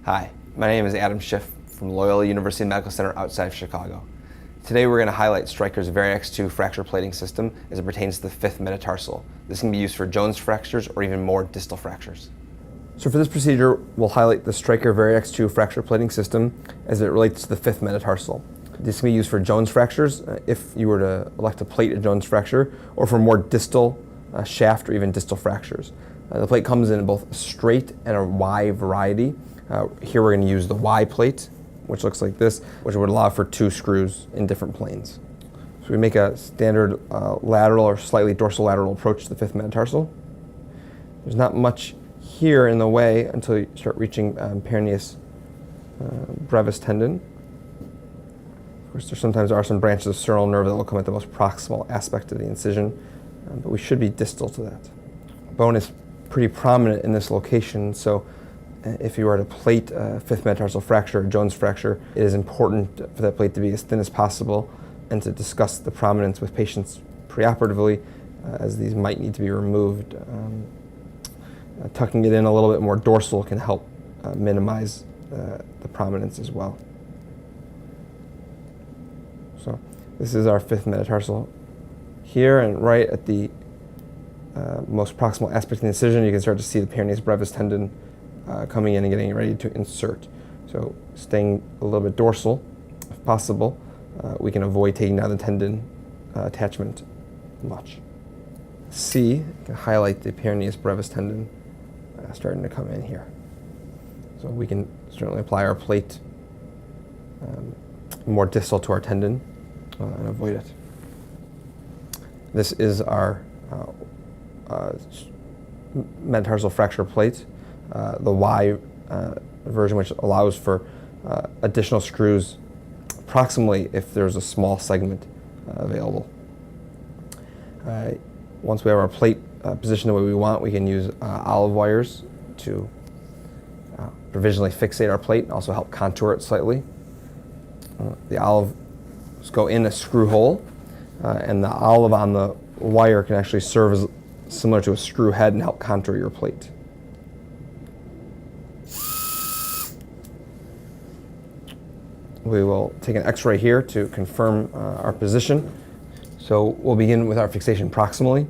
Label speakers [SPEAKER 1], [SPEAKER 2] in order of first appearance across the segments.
[SPEAKER 1] Hi, my name is Adam Schiff from Loyola University Medical Center outside of Chicago. Today we're going to highlight Stryker's VariAx2 fracture plating system as it pertains to the fifth metatarsal. This can be used for Jones fractures or even more distal fractures. So for this procedure, we'll highlight the Stryker VariAx2 fracture plating system as it relates to the fifth metatarsal. This can be used for Jones fractures if you were to elect to plate a Jones fracture, or for more distal shaft or even distal fractures. The plate comes in both a straight and a Y variety. Here we're going to use the Y plate, which looks like this, which would allow for 2 screws in different planes. So we make a standard lateral or slightly dorsolateral approach to the fifth metatarsal. There's not much here in the way until you start reaching peroneus brevis tendon. Of course, there sometimes are some branches of sternal nerve that will come at the most proximal aspect of the incision, but we should be distal to that. Bone is pretty prominent in this location, so if you were to plate a fifth metatarsal fracture, a Jones fracture, it is important for that plate to be as thin as possible and to discuss the prominence with patients preoperatively, as these might need to be removed. Tucking it in a little bit more dorsal can help minimize the prominence as well. So this is our fifth metatarsal here, and right at the most proximal aspect of the incision, you can start to see the peroneus brevis tendon coming in and getting ready to insert. So staying a little bit dorsal, if possible, we can avoid taking down the tendon attachment much. C, you can highlight the peroneus brevis tendon starting to come in here. So we can certainly apply our plate more distal to our tendon and avoid it. This is our metatarsal fracture plate. The Y version, which allows for additional screws proximally if there's a small segment available. Once we have our plate positioned the way we want, we can use olive wires to provisionally fixate our plate and also help contour it slightly. The olives go in a screw hole, and the olive on the wire can actually serve as similar to a screw head and help contour your plate. We will take an X-ray here to confirm our position. So we'll begin with our fixation proximally.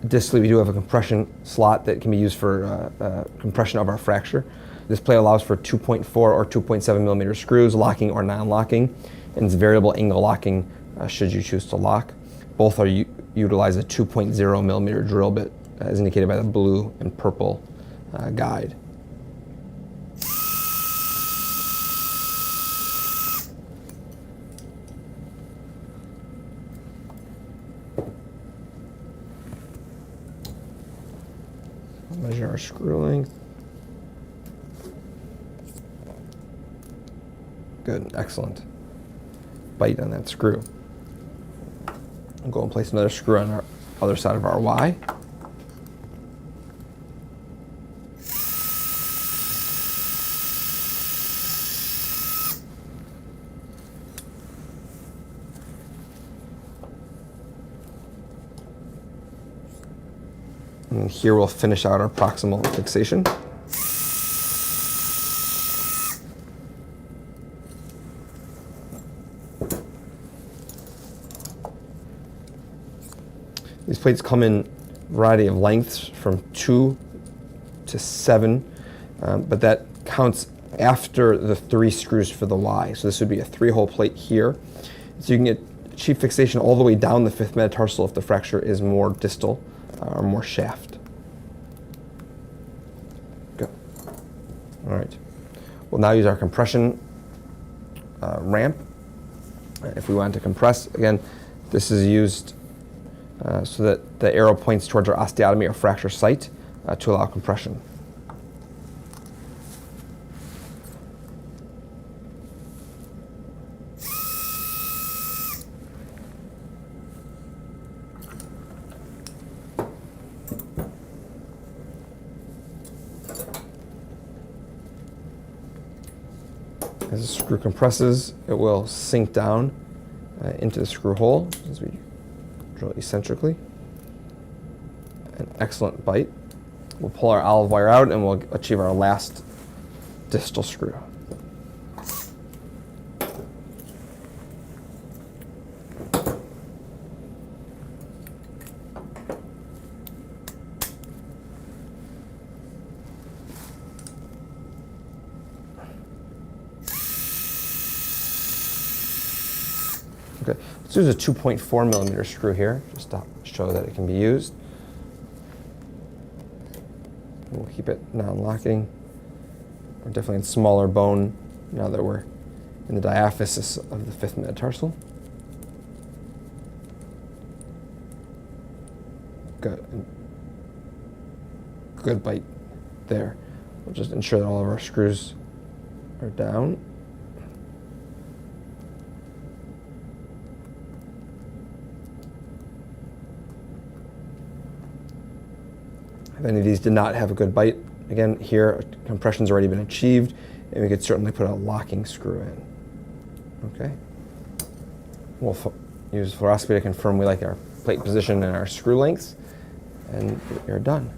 [SPEAKER 1] Distally, we do have a compression slot that can be used for compression of our fracture. This plate allows for 2.4 or 2.7 millimeter screws, locking or non-locking, and it's variable angle locking should you choose to lock. Both utilize a 2.0 millimeter drill bit, as indicated by the blue and purple guide. Measure our screw length. Good, excellent. Bite on that screw. I'll go and place another screw on our other side of our Y. And here we'll finish out our proximal fixation. These plates come in a variety of lengths from 2 to 7, but that counts after the 3 screws for the Y. So this would be a 3-hole plate here. So you can achieve fixation all the way down the fifth metatarsal if the fracture is more distal or more shaft. Good. All right. We'll now use our compression ramp. If we want to compress, again, this is used so that the arrow points towards our osteotomy or fracture site to allow compression. As the screw compresses, it will sink down into the screw hole as we drill eccentrically. An excellent bite. We'll pull our olive wire out and we'll achieve our last distal screw. Okay, let's use a 2.4 millimeter screw here, just to show that it can be used. We'll keep it non-locking. We're definitely in smaller bone now that we're in the diaphysis of the fifth metatarsal. Good bite there. We'll just ensure that all of our screws are down. If any of these did not have a good bite, again, here compression's already been achieved, and we could certainly put a locking screw in. Okay. We'll use fluoroscopy to confirm we like our plate position and our screw lengths, and you're done.